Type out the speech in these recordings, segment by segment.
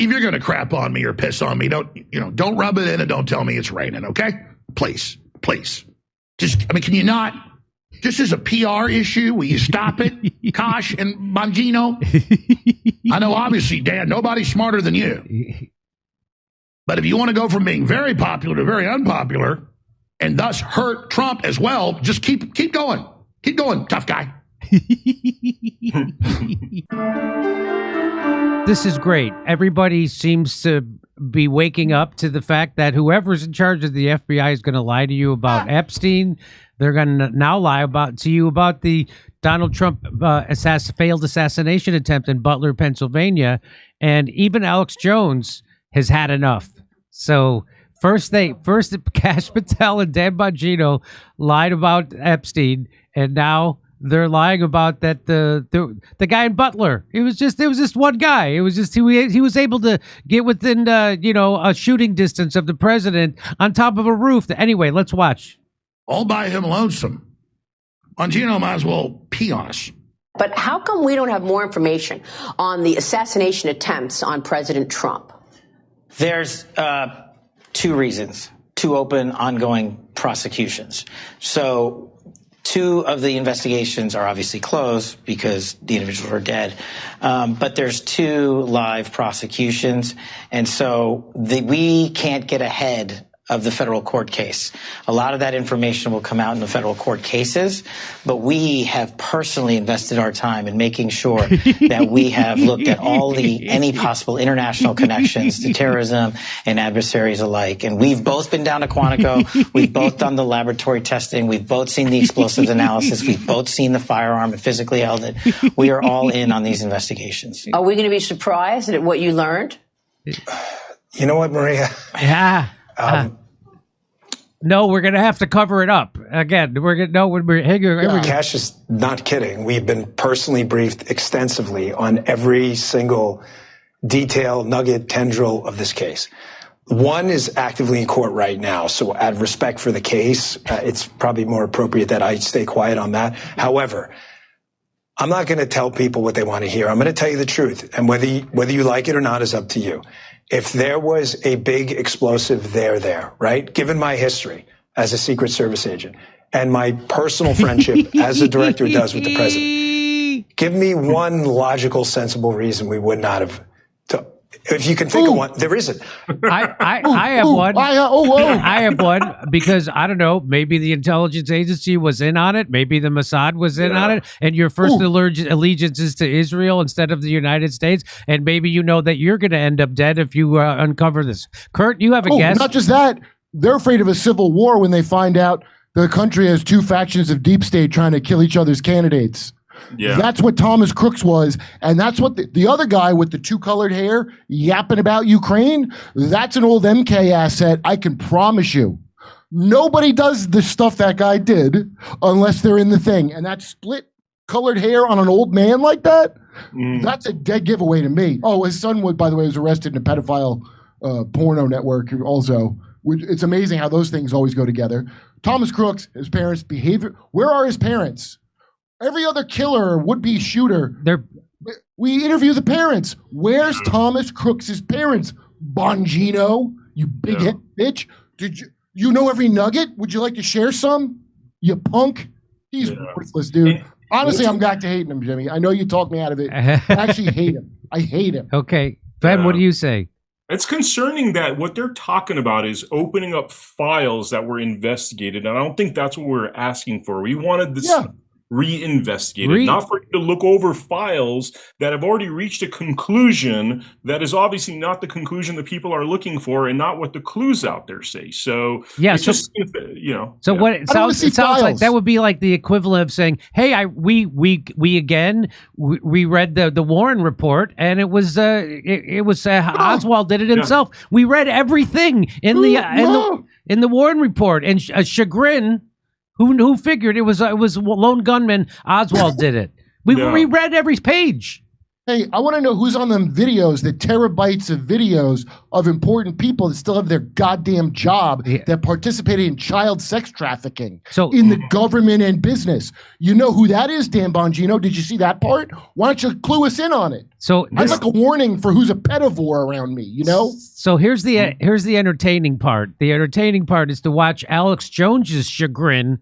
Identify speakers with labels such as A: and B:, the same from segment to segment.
A: if you're going to crap on me or piss on me, don't rub it in and don't tell me it's raining, okay? Please. Can you not? Just as a PR issue, will you stop it, Kash and Bongino? I know, obviously, Dan, nobody's smarter than you. But if you want to go from being very popular to very unpopular and thus hurt Trump as well, just keep going. Keep going, tough guy.
B: This is great. Everybody seems to be waking up to the fact that whoever's in charge of the FBI is going to lie to you about Epstein. They're going to now lie to you about the Donald Trump failed assassination attempt in Butler, Pennsylvania. And even Alex Jones has had enough. So first Kash Patel and Dan Bongino lied about Epstein, and now they're lying about that the guy in Butler. There was just one guy. It was just he was able to get within a shooting distance of the president on top of a roof. Anyway, let's watch.
A: All by him lonesome. Bongino might as well pee on us.
C: But how come we don't have more information on the assassination attempts on President Trump?
D: There's two reasons, two open, ongoing prosecutions. So 2 of the investigations are obviously closed because the individuals are dead. But there's 2 live prosecutions. And so we can't get ahead of the federal court case. A lot of that information will come out in the federal court cases, but we have personally invested our time in making sure that we have looked at any possible international connections to terrorism and adversaries alike. And we've both been down to Quantico. We've both done the laboratory testing. We've both seen the explosives analysis. We've both seen the firearm and physically held it. We are all in on these investigations.
C: Are we going to be surprised at what you learned?
E: You know what, Maria?
B: Yeah. No, we're going to have to cover it up. Again,
E: Kash is not kidding. We've been personally briefed extensively on every single detail, nugget, tendril of this case. One is actively in court right now, so out of respect for the case, it's probably more appropriate that I stay quiet on that. However, I'm not going to tell people what they want to hear. I'm going to tell you the truth, and whether you like it or not is up to you. If there was a big explosive there, right? Given my history as a Secret Service agent and my personal friendship as a director does with the president, give me one logical, sensible reason we would not have. If you can think of one, there isn't.
B: I have one. I have one because I don't know. Maybe the intelligence agency was in on it. Maybe the Mossad was in on it. And your first allegiance is to Israel instead of the United States. And maybe you know that you're going to end up dead if you uncover this. Kurt, you have a guess?
F: Not just that. They're afraid of a civil war when they find out the country has 2 factions of deep state trying to kill each other's candidates. Yeah. That's what Thomas Crooks was, and that's what the other guy with the 2 colored hair yapping about Ukraine, that's an old MK asset, I can promise you. Nobody does the stuff that guy did unless they're in the thing, and that split colored hair on an old man like that, that's a dead giveaway to me. Oh, his son, by the way, was arrested in a pedophile porno network also. It's amazing how those things always go together. Thomas Crooks, his parents' behavior, where are his parents? Every other killer, would-be shooter, we interview the parents. Where's Thomas Crooks' parents? Bongino, you big hit bitch. Did you know every nugget? Would you like to share some? You punk. He's worthless, dude. Honestly, I'm back to hating him, Jimmy. I know you talked me out of it. I actually hate him. I hate him.
B: Okay. Ben, what do you say?
G: It's concerning that what they're talking about is opening up files that were investigated. And I don't think that's what we're asking for. We wanted this reinvestigated, not for you to look over files that have already reached a conclusion that is obviously not the conclusion that people are looking for and not what the clues out there say. So
B: what it sounds like that would be like the equivalent of saying, hey, we read the Warren report and it was Oswald did it himself. We read everything in the Warren report, and Chagrin, who figured it was lone gunman, Oswald did it. We read every page.
F: Hey, I want to know who's on them videos, the terabytes of videos of important people that still have their goddamn job that participated in child sex trafficking in the government and business. You know who that is, Dan Bongino? Did you see that part? Why don't you clue us in on it?
B: So
F: I'd like a warning for who's a pedivore around me, you know?
B: So here's the entertaining part. The entertaining part is to watch Alex Jones's chagrin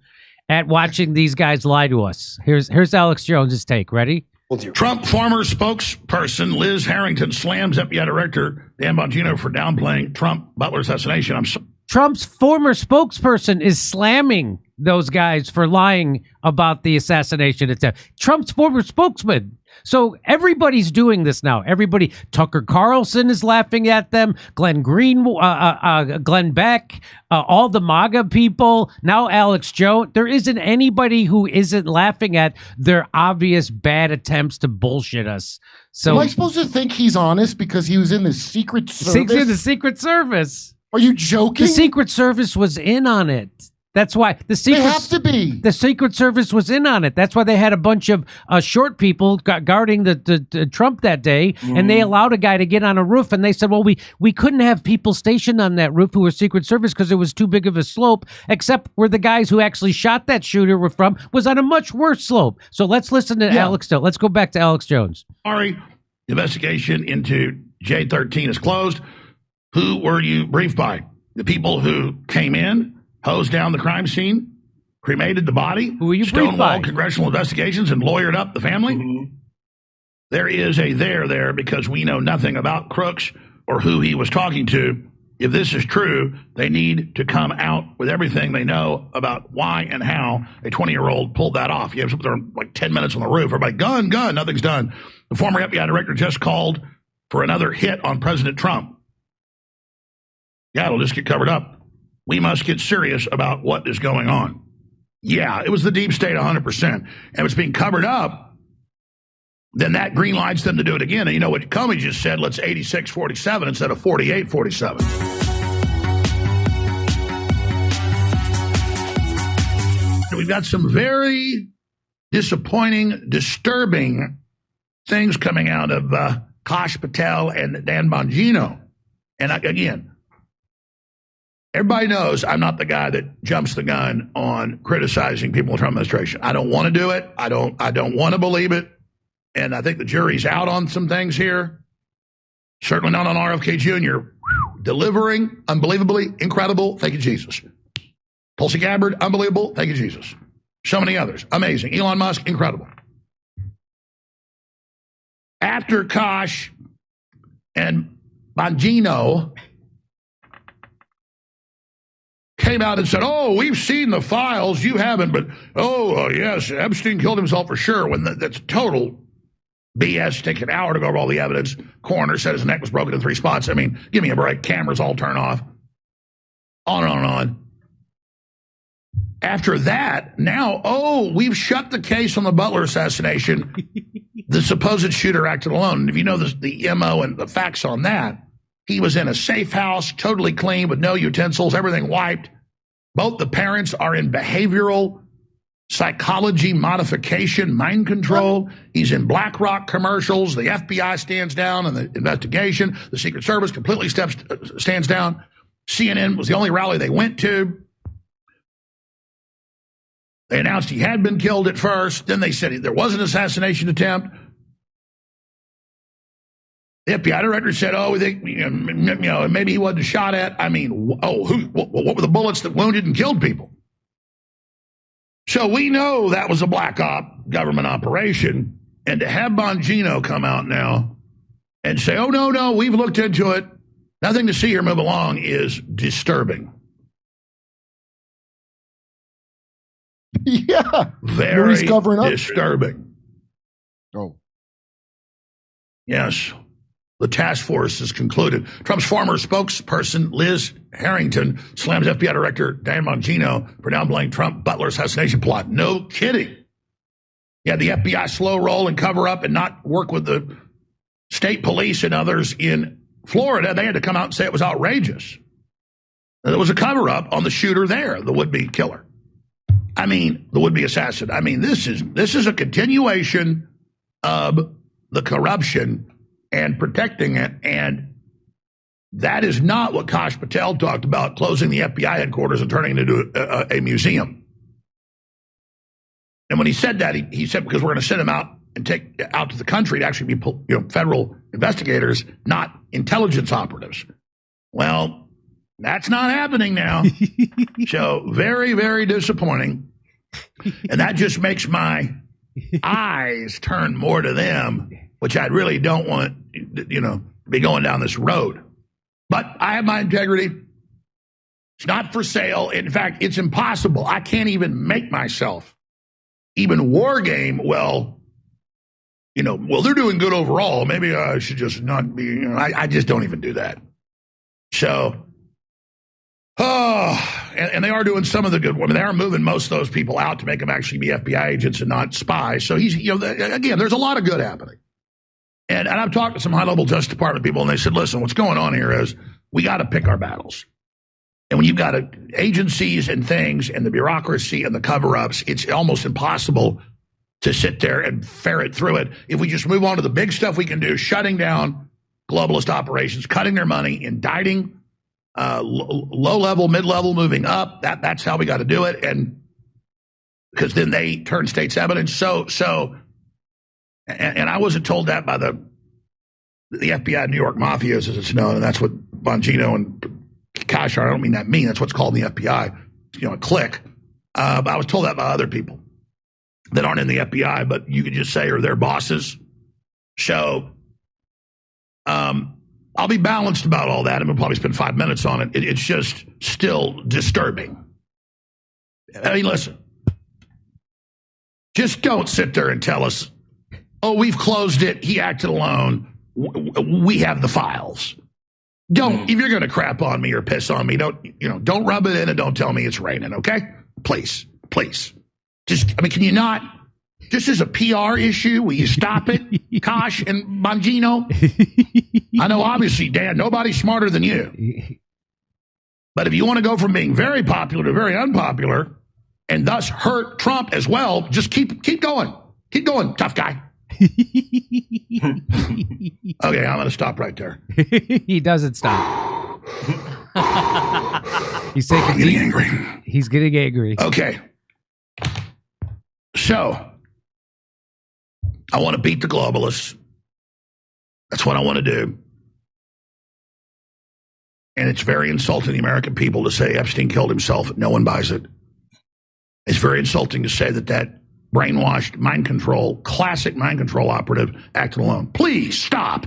B: at watching these guys lie to us. Here's Alex Jones's take. Ready?
A: Trump former spokesperson Liz Harrington slams FBI Director Dan Bongino for downplaying Trump Butler assassination.
B: Trump's former spokesperson is slamming those guys for lying about the assassination attempt. Trump's former spokesman. So everybody's doing this now. Everybody, Tucker Carlson is laughing at them. Glenn Beck, all the MAGA people. Now Alex Jones. There isn't anybody who isn't laughing at their obvious bad attempts to bullshit us. So
F: am I supposed to think he's honest because he was in the Secret Service?
B: In the Secret Service.
F: Are you joking?
B: The Secret Service was in on it. That's why the Secret Service was in on it. That's why they had a bunch of short people guarding the Trump that day, and they allowed a guy to get on a roof. And they said, well, we couldn't have people stationed on that roof who were Secret Service because it was too big of a slope, except where the guys who actually shot that shooter were from was on a much worse slope. So let's listen to Alex Jones. Let's go back to Alex Jones.
A: Sorry, investigation into J13 is closed. Who were you briefed by? The people who came in, hosed down the crime scene, cremated the body,
B: who were you briefed by?
A: Stonewalled congressional investigations, and lawyered up the family? There is a there because we know nothing about Crooks or who he was talking to. If this is true, they need to come out with everything they know about why and how a 20-year-old pulled that off. You have something there like 10 minutes on the roof. Everybody, gun, nothing's done. The former FBI director just called for another hit on President Trump. Yeah, it'll just get covered up. We must get serious about what is going on. Yeah, it was the deep state 100%. And if it's being covered up, then that green lights them to do it again. And you know what Comey just said, let's 86-47 instead of 48-47. We've got some very disappointing, disturbing things coming out of Kash, Patel, and Dan Bongino. And again, everybody knows I'm not the guy that jumps the gun on criticizing people in the Trump administration. I don't want to do it. I don't want to believe it. And I think the jury's out on some things here. Certainly not on RFK Jr. Delivering, unbelievably, incredible. Thank you, Jesus. Tulsi Gabbard, unbelievable. Thank you, Jesus. So many others. Amazing. Elon Musk, incredible. After Kash and Bongino came out and said, oh, we've seen the files, you haven't, but, yes, Epstein killed himself for sure, when that's total BS. Take an hour to go over all the evidence. Coroner said his neck was broken in 3 spots. I mean, give me a break. Cameras all turn off. On and on and on. After that, now, we've shut the case on the Butler assassination. The supposed shooter acted alone. And if you know the MO and the facts on that, he was in a safe house, totally clean, with no utensils, everything wiped. Both the parents are in behavioral psychology modification, mind control. He's in BlackRock commercials. The FBI stands down in the investigation. The Secret Service completely stands down. CNN was the only rally they went to. They announced he had been killed at first. Then they said there was an assassination attempt. The FBI director said, maybe he wasn't shot at. I mean, what were the bullets that wounded and killed people? So we know that was a black op government operation. And to have Bongino come out now and say, oh, no, we've looked into it, nothing to see here, move along, is disturbing.
F: Yeah.
A: Very disturbing.
F: Oh.
A: Yes. The task force has concluded. Trump's former spokesperson, Liz Harrington, slams FBI Director Dan Bongino for downplaying Trump Butler assassination plot. No kidding. Yeah, the FBI slow roll and cover up and not work with the state police and others in Florida. They had to come out and say it was outrageous. There was a cover up on the shooter there, the would-be killer. I mean, the would-be assassin. I mean, this is a continuation of the corruption and protecting it. And that is not what Kash Patel talked about, closing the FBI headquarters and turning it into a museum. And when he said that, he said, because we're going to send them out and take out to the country to actually be federal investigators, not intelligence operatives. Well, that's not happening now. So very, very disappointing. And that just makes my eyes turn more to them, which I really don't want, be going down this road. But I have my integrity. It's not for sale. In fact, it's impossible. I can't even make myself even war game. Well, they're doing good overall. Maybe I should just not be, I just don't even do that. So, and they are doing some of the good women. They are moving most of those people out to make them actually be FBI agents and not spies. So he's, again, there's a lot of good happening. And I've talked to some high-level Justice Department people, and they said, listen, what's going on here is we got to pick our battles. And when you've got agencies and things and the bureaucracy and the cover-ups, it's almost impossible to sit there and ferret through it. If we just move on to the big stuff we can do, shutting down globalist operations, cutting their money, indicting low-level, mid-level, moving up, that's how we got to do it. And because then they turn state's evidence. And I wasn't told that by the FBI New York Mafia, as it's known, and that's what Bongino and Kash are. I don't mean that mean. That's what's called in the FBI, a clique. But I was told that by other people that aren't in the FBI, but you could just say are their bosses. So I'll be balanced about all that, and we'll probably spend 5 minutes on it. It's just still disturbing. I mean, listen, just don't sit there and tell us, oh, we've closed it. He acted alone. We have the files. Don't, if you're going to crap on me or piss on me, don't rub it in and don't tell me it's raining, okay? Please. Can you not, just as a PR issue, will you stop it, Kash and Bongino? I know, obviously, Dan, nobody's smarter than you. But if you want to go from being very popular to very unpopular and thus hurt Trump as well, just keep going. Keep going, tough guy. Okay, I'm going to stop right there.
B: He doesn't stop. He's getting angry. He's getting angry.
A: Okay. So, I want to beat the globalists. That's what I want to do. And it's very insulting to the American people to say Epstein killed himself. No one buys it. It's very insulting to say that brainwashed classic mind control operative acted alone. Please stop.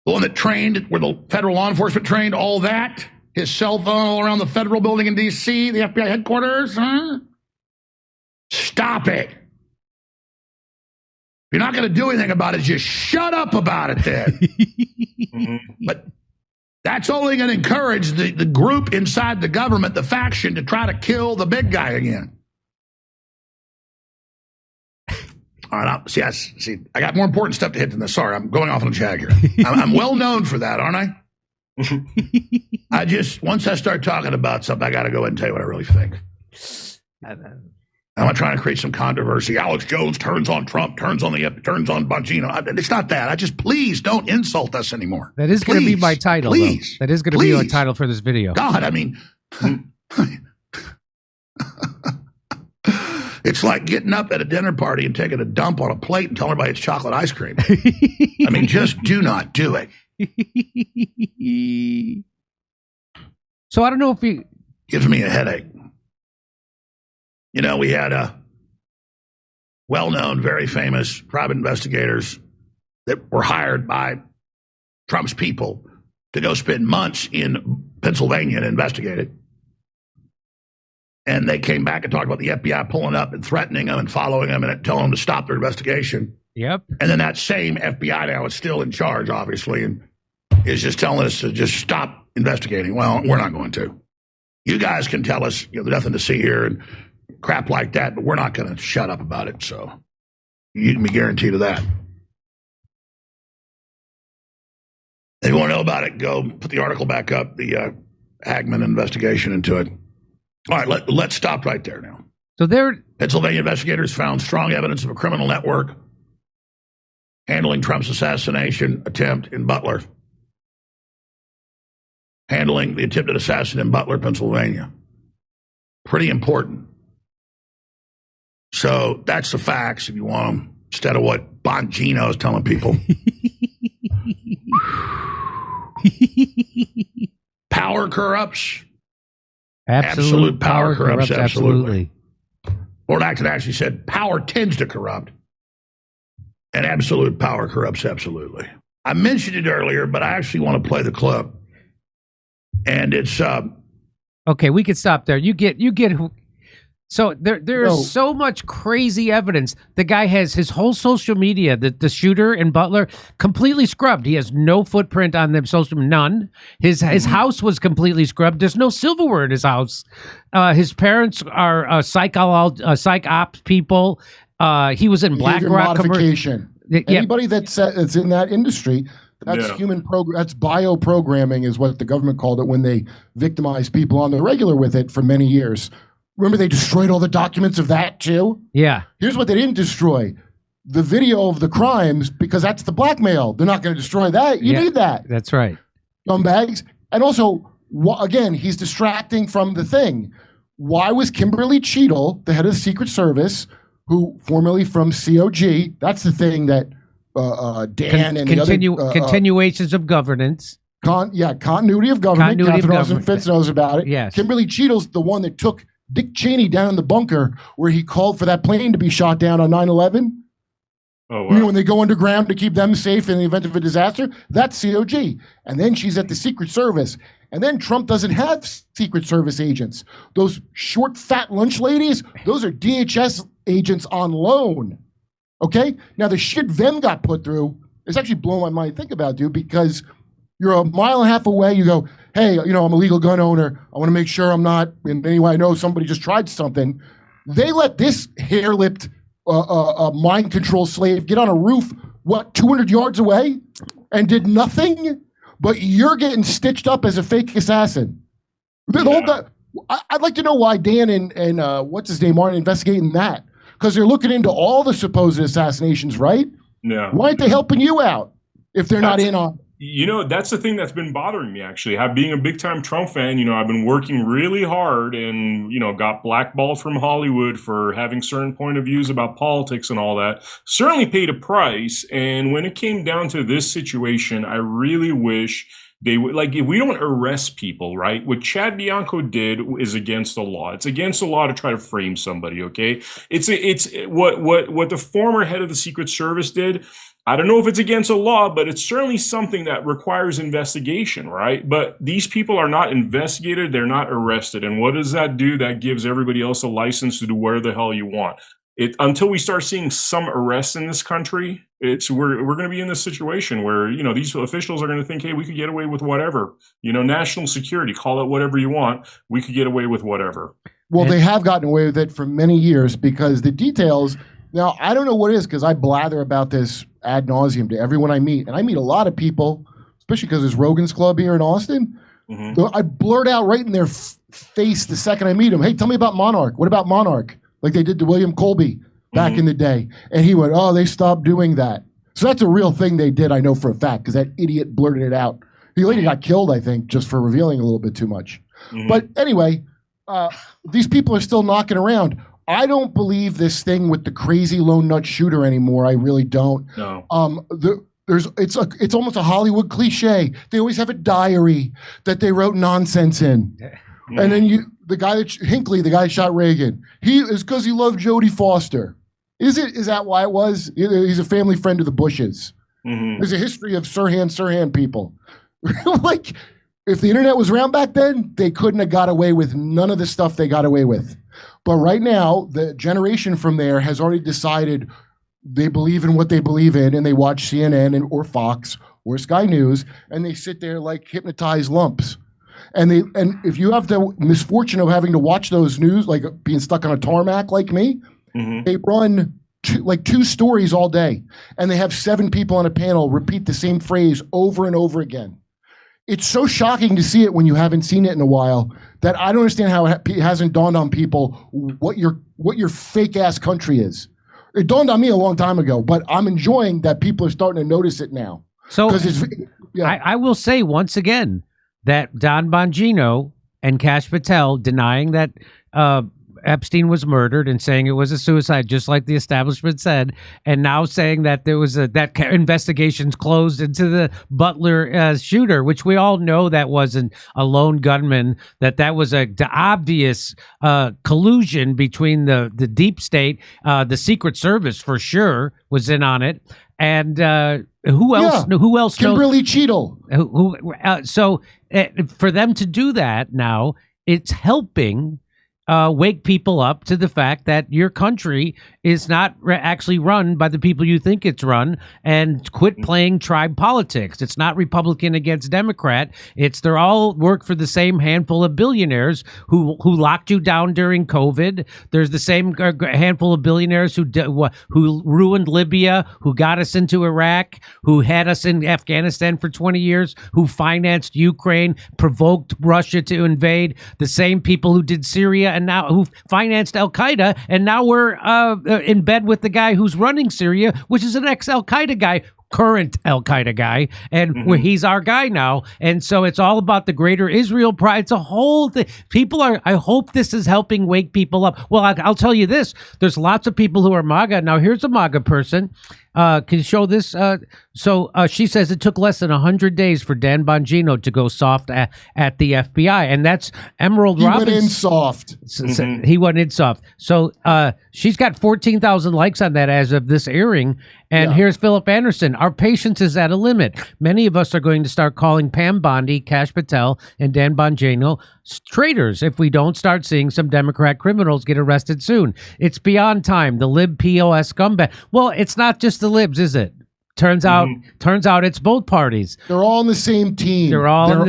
A: The one that trained, where the federal law enforcement trained, all that, his cell phone all around the federal building in D.C., the FBI headquarters, huh? Stop it. If you're not going to do anything about it, just shut up about it then. But that's only going to encourage the group inside the government, the faction, to try to kill the big guy again. All right, I got more important stuff to hit than this. Sorry, I'm going off on a jag here. I'm well known for that, aren't I? Once I start talking about something, I got to go ahead and tell you what I really think. I'm not trying to create some controversy. Alex Jones turns on Trump, turns on Bongino. It's not that. Please don't insult us anymore.
B: That is going to be my title, please. Though. That is going to be my title for this video.
A: God, I mean, it's like getting up at a dinner party and taking a dump on a plate and telling everybody it's chocolate ice cream. I mean, just do not do it.
B: So I don't know if he...
A: Gives me a headache. We had well-known, very famous private investigators that were hired by Trump's people to go spend months in Pennsylvania and investigate it. And they came back and talked about the FBI pulling up and threatening them and following them and telling them to stop their investigation.
B: Yep.
A: And then that same FBI now is still in charge, obviously, and is just telling us to just stop investigating. Well, we're not going to. You guys can tell us, there's nothing to see here and crap like that, but we're not going to shut up about it. So you can be guaranteed of that. If you want to know about it, go put the article back up, the Hagman investigation into it. All right, let's stop right there now.
B: So
A: Pennsylvania investigators found strong evidence of a criminal network handling Trump's assassination attempt in Butler, handling the attempted assassin in Butler, Pennsylvania. Pretty important. So that's the facts if you want them, instead of what Bongino is telling people. Power corrupts.
B: Absolute
A: power corrupts. Absolutely. Or I could actually said power tends to corrupt. And absolute power corrupts absolutely. I mentioned it earlier, but I actually want to play the clip. And it's
B: okay, we could stop there. You get so there is so much crazy evidence. The guy has his whole social media, the shooter in Butler, completely scrubbed. He has no footprint on them, none. His house was completely scrubbed. There's no silverware in his house. His parents are psych ops people. He was in BlackRock
F: modification. Anybody that's in that industry, that's that's bioprogramming is what the government called it when they victimized people on the regular with it for many years. Remember, they destroyed all the documents of that too?
B: Yeah.
F: Here's what they didn't destroy. The video of the crimes, because that's the blackmail. They're not going to destroy that. You need that.
B: That's right.
F: Scumbags. And also, again, he's distracting from the thing. Why was Kimberly Cheadle, the head of the Secret Service, who formerly from COG, that's the thing that Dan and the other...
B: continuations of governance.
F: Continuity of government. Catherine Austin Fitz knows about it.
B: Yes.
F: Kimberly Cheadle's the one that took Dick Cheney down in the bunker where he called for that plane to be shot down on 9/11.
G: Oh, wow.
F: You know, when they go underground to keep them safe in the event of a disaster, that's COG. And then she's at the Secret Service. And then Trump doesn't have Secret Service agents. Those short, fat lunch ladies, those are DHS agents on loan. Okay? Now, the shit Vem got put through is actually blowing my mind. Think about it, dude, because you're a mile and a half away. You go, hey, I'm a legal gun owner. I want to make sure I'm not in any way. I know somebody just tried something. They let this hair-lipped mind control slave get on a roof, 200 yards away and did nothing? But you're getting stitched up as a fake assassin. The whole guy, I'd like to know why Dan and what's his name aren't investigating that. Because they're looking into all the supposed assassinations, right?
G: Yeah.
F: Why aren't they helping you out if they're not in on?
G: That's the thing that's been bothering me, actually. Being a big-time Trump fan, I've been working really hard and, got blackballed from Hollywood for having certain point of views about politics and all that. Certainly paid a price. And when it came down to this situation, I really wish they would, if we don't arrest people, right? What Chad Bianco did is against the law. It's against the law to try to frame somebody, okay? It's what the former head of the Secret Service did. I don't know if it's against the law, but it's certainly something that requires investigation, right? But these people are not investigated. They're not arrested. And what does that do? That gives everybody else a license to do whatever the hell you want. Until we start seeing some arrests in this country, we're going to be in this situation where, these officials are going to think, hey, we could get away with whatever. National security, call it whatever you want. We could get away with whatever.
F: Well, they have gotten away with it for many years because the details... Now, I don't know what it is because I blather about this ad nauseum to everyone I meet. And I meet a lot of people, especially because there's Rogan's Club here in Austin. Mm-hmm. So I blurt out right in their face the second I meet them, hey, tell me about Monarch. What about Monarch? Like they did to William Colby back in the day. And he went, oh, they stopped doing that. So that's a real thing they did, I know for a fact, because that idiot blurted it out. He later got killed, I think, just for revealing a little bit too much. Mm-hmm. But anyway, these people are still knocking around. I don't believe this thing with the crazy lone nut shooter anymore. I really don't. No. It's almost a Hollywood cliche. They always have a diary that they wrote nonsense in. Mm-hmm. And then the guy Hinckley, the guy that shot Reagan, he is because he loved Jodie Foster. Is that why it was? He's a family friend of the Bushes. Mm-hmm. There's a history of Sirhan people. If the internet was around back then, they couldn't have got away with none of the stuff they got away with. But right now, the generation from there has already decided they believe in what they believe in, and they watch CNN or Fox or Sky News, and they sit there like hypnotized lumps. And if you have the misfortune of having to watch those news, like being stuck on a tarmac like me, mm-hmm. they run two stories all day, and they have 7 people on a panel repeat the same phrase over and over again. It's so shocking to see it when you haven't seen it in a while that I don't understand how it hasn't dawned on people what your fake ass country is. It dawned on me a long time ago, but I'm enjoying that people are starting to notice it now.
B: So I will say once again that Don Bongino and Kash Patel denying that Epstein was murdered and saying it was a suicide, just like the establishment said, and now saying that there was that investigation's closed into the Butler shooter, which we all know that wasn't a lone gunman, that was the obvious collusion between the deep state, the Secret Service for sure was in on it, and who else?
F: Yeah.
B: Who else?
F: Kimberly Cheadle.
B: So for them to do that now, it's helping wake people up to the fact that your country is not actually run by the people you think it's run, and quit playing tribe politics. It's not Republican against Democrat. They're all work for the same handful of billionaires who locked you down during COVID. There's the same handful of billionaires who ruined Libya, who got us into Iraq, who had us in Afghanistan for 20 years, who financed Ukraine, provoked Russia to invade. The same people who did Syria and now who financed Al-Qaeda, and now we're in bed with the guy who's running Syria, which is an ex-Al-Qaeda guy, current Al-Qaeda guy, and he's our guy now. And so it's all about the greater Israel pride. It's a whole thing. I hope this is helping wake people up. Well, I'll tell you this. There's lots of people who are MAGA. Now, here's a MAGA person. Can you show this? So she says it took less than 100 days for Dan Bongino to go soft at the FBI. And that's Emerald Robbins.
F: He went in soft.
B: He went in soft. So she's got 14,000 likes on that as of this airing. And here's Philip Anderson. Our patience is at a limit. Many of us are going to start calling Pam Bondi, Kash Patel, and Dan Bongino traitors if we don't start seeing some Democrat criminals get arrested soon. It's beyond time. The lib POS scumbag. Well, it's not just the libs, is it? Turns out it's both parties.
F: They're all on the same team.
B: They're all on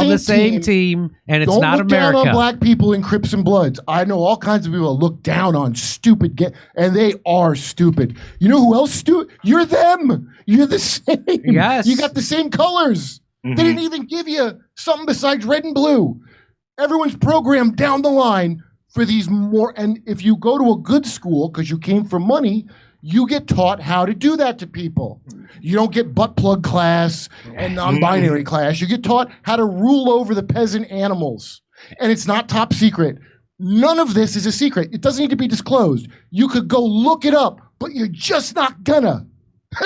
B: the same team, and it's not America.
F: Don't look down on black people in Crips and Bloods. I know all kinds of people that look down on stupid, and they are stupid. You know who else stupid? You're them. You're the same.
B: Yes.
F: You got the same colors. They didn't even give you something besides red and blue. Everyone's programmed down the line for these more. And if you go to a good school because you came for money, you get taught how to do that to people. You don't get butt plug class and non-binary class. You get taught how to rule over the peasant animals. And it's not top secret. None of this is a secret. It doesn't need to be disclosed. You could go look it up, but you're just not gonna.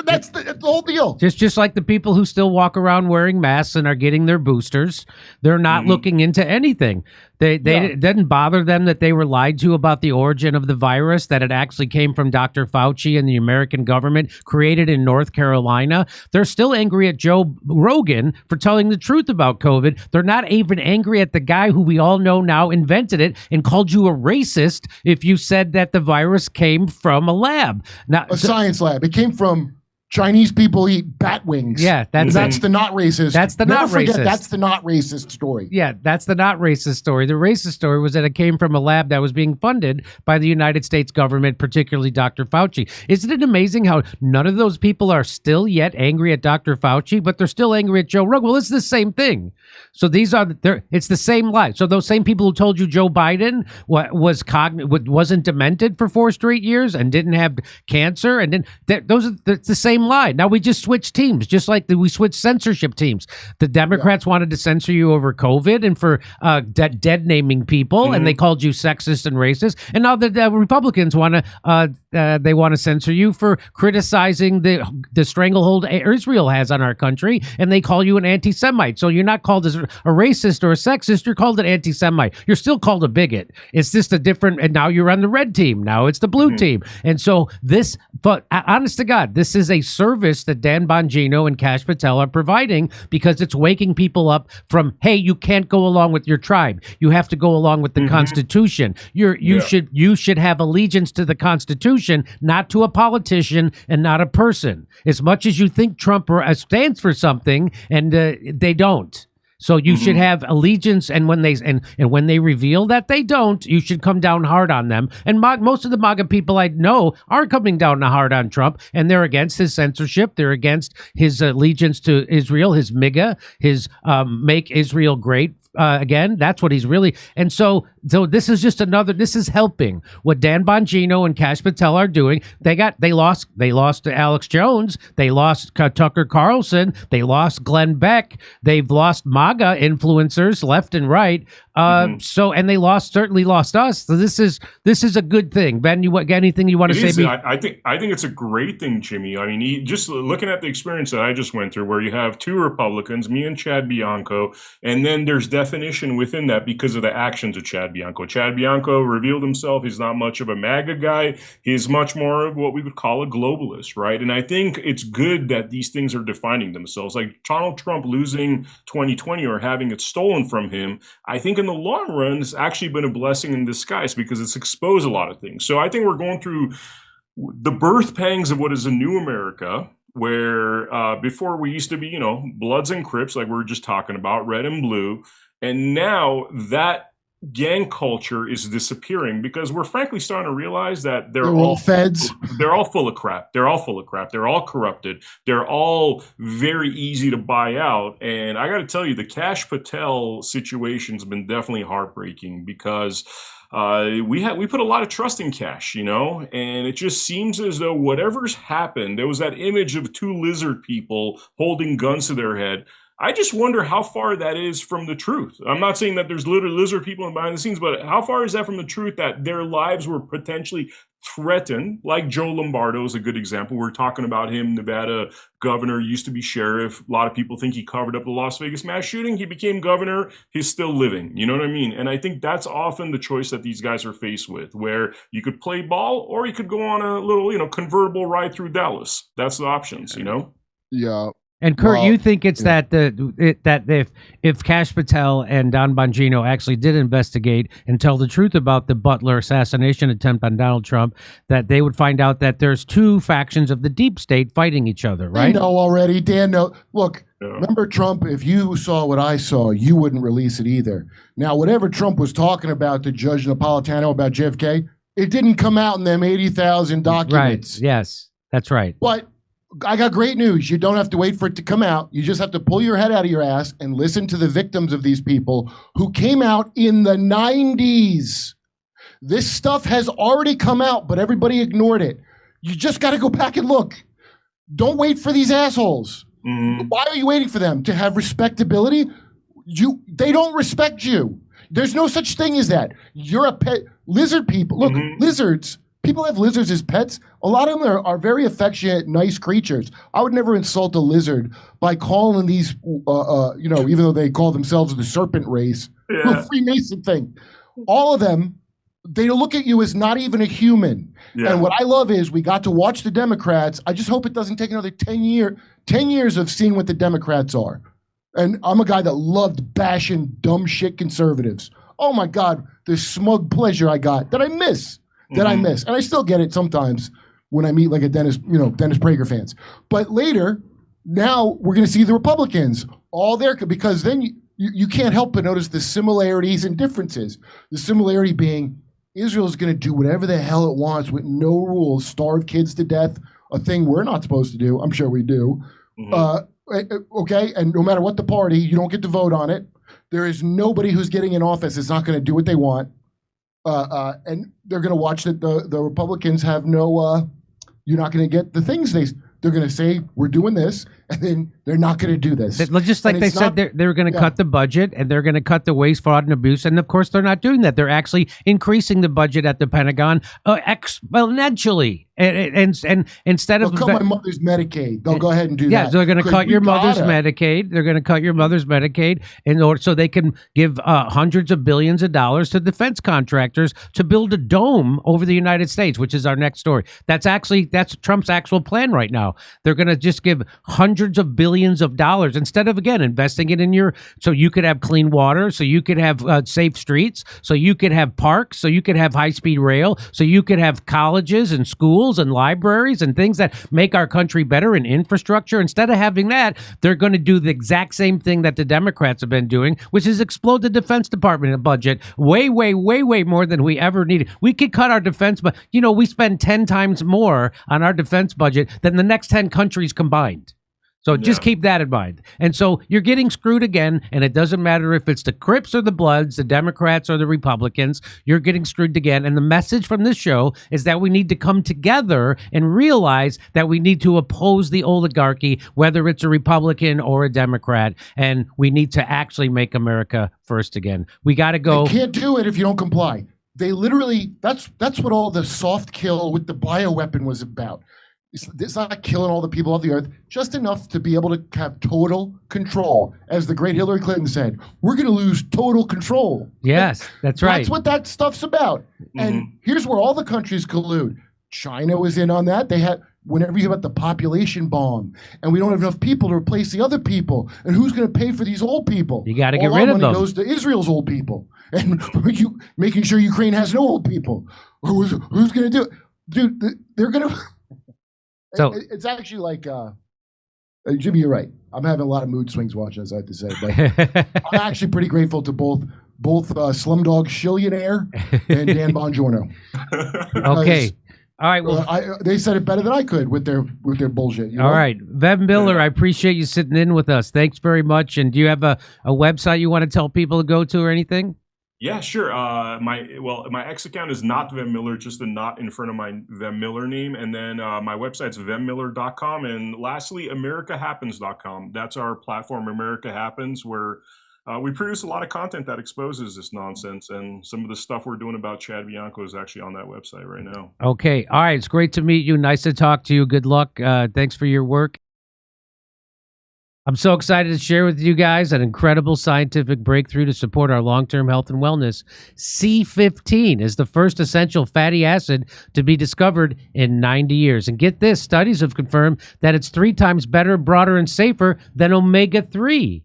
F: That's the whole deal.
B: Just like the people who still walk around wearing masks and are getting their boosters, they're not looking into anything. It didn't bother them that they were lied to about the origin of the virus, that it actually came from Dr. Fauci and the American government, created in North Carolina. They're still angry at Joe Rogan for telling the truth about COVID. They're not even angry at the guy who we all know now invented it and called you a racist if you said that the virus came from a lab. Now,
F: science lab. It came from Chinese people eat bat wings.
B: Yeah,
F: that's the not racist.
B: That's the
F: Never
B: not
F: forget,
B: racist.
F: That's the not racist story.
B: Yeah, that's the not racist story. The racist story was that it came from a lab that was being funded by the United States government, particularly Dr. Fauci. Isn't it amazing how none of those people are still yet angry at Dr. Fauci, but they're still angry at Joe Rogan? Well, it's the same thing. So it's the same lie. So those same people who told you Joe Biden wasn't demented for 4 straight years and didn't have cancer, and that's the same lie. Now we just switched teams, just like we switched censorship teams. The Democrats wanted to censor you over COVID and for dead naming people, and they called you sexist and racist. And now the Republicans want to censor you for criticizing the stranglehold Israel has on our country, and they call you an anti-Semite. So you're not called as a racist or a sexist, you're called an anti-Semite. You're still called a bigot. It's just a different, and now you're on the red team. Now it's the blue team. And so but honest to God, this is a service that Dan Bongino and Kash Patel are providing, because it's waking people up from, hey, you can't go along with your tribe. You have to go along with the Constitution. You should have allegiance to the Constitution, not to a politician and not a person. As much as you think Trump stands for something, and they don't. So you should have allegiance, and when they reveal that they don't, you should come down hard on them. And most of the MAGA people I know are coming down hard on Trump, and they're against his censorship. They're against his allegiance to Israel, his MAGA, his Make Israel Great again. That's what he's really. And so So this is just another. This is helping what Dan Bongino and Kash Patel are doing. They lost to Alex Jones. They lost Tucker Carlson. They lost Glenn Beck. They've lost MAGA influencers left and right. So and they certainly lost us. So this is a good thing. Ben, anything you want to say?
G: I think it's a great thing, Jimmy. I mean, just looking at the experience that I just went through, where you have two Republicans, me and Chad Bianco, and then there's definition within that because of the actions of Chad Bianco. Chad Bianco revealed himself. He's not much of a MAGA guy. He's much more of what we would call a globalist, right? And I think it's good that these things are defining themselves. Like Donald Trump losing 2020 or having it stolen from him, I think in the long run, it's actually been a blessing in disguise because it's exposed a lot of things. So I think we're going through the birth pangs of what is a new America, where before we used to be, Bloods and Crips, like we were just talking about, red and blue. And now that gang culture is disappearing because we're frankly starting to realize that they're all
F: feds.
G: They're all full of crap. They're all corrupted. They're all very easy to buy out. And I got to tell you, the Kash Patel situation's been definitely heartbreaking because we put a lot of trust in Kash, and it just seems as though whatever's happened, there was that image of two lizard people holding guns to their head. I just wonder how far that is from the truth. I'm not saying that there's literally lizard people behind the scenes, but how far is that from the truth that their lives were potentially threatened? Like Joe Lombardo is a good example. We're talking about him, Nevada governor, used to be sheriff. A lot of people think he covered up the Las Vegas mass shooting. He became governor. He's still living. You know what I mean? And I think that's often the choice that these guys are faced with, where you could play ball or you could go on a little, convertible ride through Dallas. That's the options,
F: Yeah.
B: And Kurt, you think it's that if Kash Patel and Don Bongino actually did investigate and tell the truth about the Butler assassination attempt on Donald Trump, that they would find out that there's two factions of the deep state fighting each other, right?
F: They know already. Dan, no. Look, remember Trump, if you saw what I saw, you wouldn't release it either. Now, whatever Trump was talking about to Judge Napolitano about JFK, it didn't come out in them 80,000 documents.
B: Right, yes, that's right.
F: But I got great news. You don't have to wait for it to come out. You just have to pull your head out of your ass and listen to the victims of these people who came out in the 90s. This stuff has already come out, but everybody ignored it. You just got to go back and look. Don't wait for these assholes. Why are you waiting for them? To have respectability? They don't respect you. There's no such thing as that. You're a pet. Lizard people. Look, lizards. People have lizards as pets. A lot of them are very affectionate, nice creatures. I would never insult a lizard by calling these, even though they call themselves the serpent race, a Freemason thing. All of them, they look at you as not even a human. Yeah. And what I love is we got to watch the Democrats. I just hope it doesn't take another 10 years of seeing what the Democrats are. And I'm a guy that loved bashing dumb shit conservatives. Oh my God, the smug pleasure I got that I miss. And I still get it sometimes when I meet like a Dennis Prager fans. But later, now we're going to see the Republicans all there because then you can't help but notice the similarities and differences. The similarity being Israel's going to do whatever the hell it wants with no rules, starve kids to death, a thing we're not supposed to do. I'm sure we do. Okay, and no matter what the party, you don't get to vote on it. There is nobody who's getting in office that's not going to do what they want. And they're going to watch that the Republicans have no, you're not going to get the things they're going to say, we're doing this, and then they're not going to do this.
B: Just like they said, they're going to cut the budget, and they're going to cut the waste, fraud, and abuse. And, of course, they're not doing that. They're actually increasing the budget at the Pentagon exponentially. And instead of...
F: They'll cut my mother's Medicaid. They'll go ahead and do that.
B: Yeah, they're going to cut your mother's Medicaid. They're going to cut your mother's Medicaid in order so they can give hundreds of billions of dollars to defense contractors to build a dome over the United States, which is our next story. That's Trump's actual plan right now. They're going to just give hundreds of billions of dollars instead of, again, investing it in so you could have clean water, so you could have safe streets, so you could have parks, so you could have high-speed rail, so you could have colleges and schools and libraries and things that make our country better in infrastructure. Instead of having that, they're going to do the exact same thing that the Democrats have been doing, which is explode the Defense Department budget way, way, way, way more than we ever needed. We could cut our defense, but we spend 10 times more on our defense budget than the next 10 countries combined. So just keep that in mind. And so you're getting screwed again, and it doesn't matter if it's the Crips or the Bloods, the Democrats or the Republicans, you're getting screwed again. And the message from this show is that we need to come together and realize that we need to oppose the oligarchy, whether it's a Republican or a Democrat, and we need to actually make America first again. We got to go.
F: You can't do it if you don't comply. They literally, that's what all the soft kill with the bioweapon was about. It's not killing all the people of the earth, just enough to be able to have total control. As the great Hillary Clinton said, we're going to lose total control.
B: Yes, that's right.
F: That's what that stuff's about. Mm-hmm. And here's where all the countries collude. China was in on that. They had, whenever you hear about the population bomb, and we don't have enough people to replace the other people, and who's going to pay for these old people?
B: You got to get rid of them.
F: All our money goes to Israel's old people, and making sure Ukraine has no old people. Who's going to do it? Dude, they're going to... So it's actually like, Jimmy, you're right. I'm having a lot of mood swings watching this, I have to say. But I'm actually pretty grateful to both Slumdog Shillionaire and Dan Bongino.
B: Okay. All right. Well,
F: they said it better than I could with their bullshit. You know?
B: All right. Vev Miller, I appreciate you sitting in with us. Thanks very much. And do you have a website you want to tell people to go to or anything?
G: Yeah, sure. My X account is not Vem Miller, just the not in front of my Vem Miller name. And then my website's vemmiller.com. And lastly, americahappens.com. That's our platform, America Happens, where we produce a lot of content that exposes this nonsense. And some of the stuff we're doing about Chad Bianco is actually on that website right now.
B: Okay. All right. It's great to meet you. Nice to talk to you. Good luck. Thanks for your work. I'm so excited to share with you guys an incredible scientific breakthrough to support our long-term health and wellness. C15 is the first essential fatty acid to be discovered in 90 years. And get this, studies have confirmed that it's 3 times better, broader, and safer than omega-3.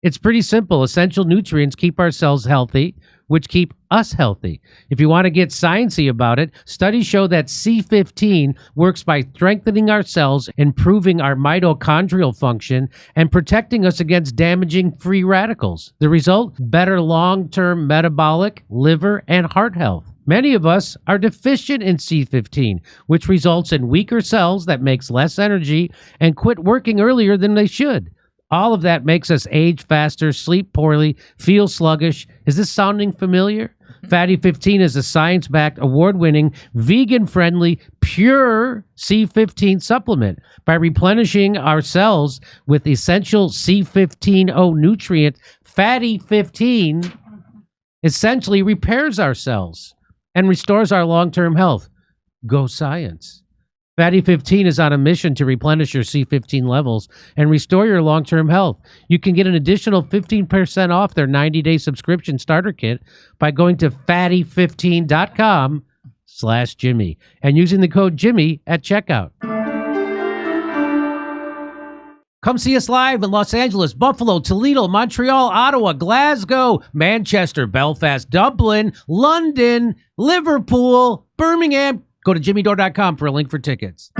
B: It's pretty simple. Essential nutrients keep our cells healthy, which keep us healthy. If you want to get sciencey about it, studies show that C15 works by strengthening our cells, improving our mitochondrial function, and protecting us against damaging free radicals. The result? Better long-term metabolic, liver, and heart health. Many of us are deficient in C15, which results in weaker cells that makes less energy and quit working earlier than they should. All of that makes us age faster, sleep poorly, feel sluggish. Is this sounding familiar? Fatty 15 is a science-backed, award-winning, vegan-friendly, pure C15 supplement. By replenishing our cells with essential C15O nutrient, Fatty 15 essentially repairs our cells and restores our long-term health. Go science. Fatty 15 is on a mission to replenish your C15 levels and restore your long-term health. You can get an additional 15% off their 90-day subscription starter kit by going to fatty15.com/Jimmy and using the code Jimmy at checkout. Come see us live in Los Angeles, Buffalo, Toledo, Montreal, Ottawa, Glasgow, Manchester, Belfast, Dublin, London, Liverpool, Birmingham. Go to jimmydore.com for a link for tickets.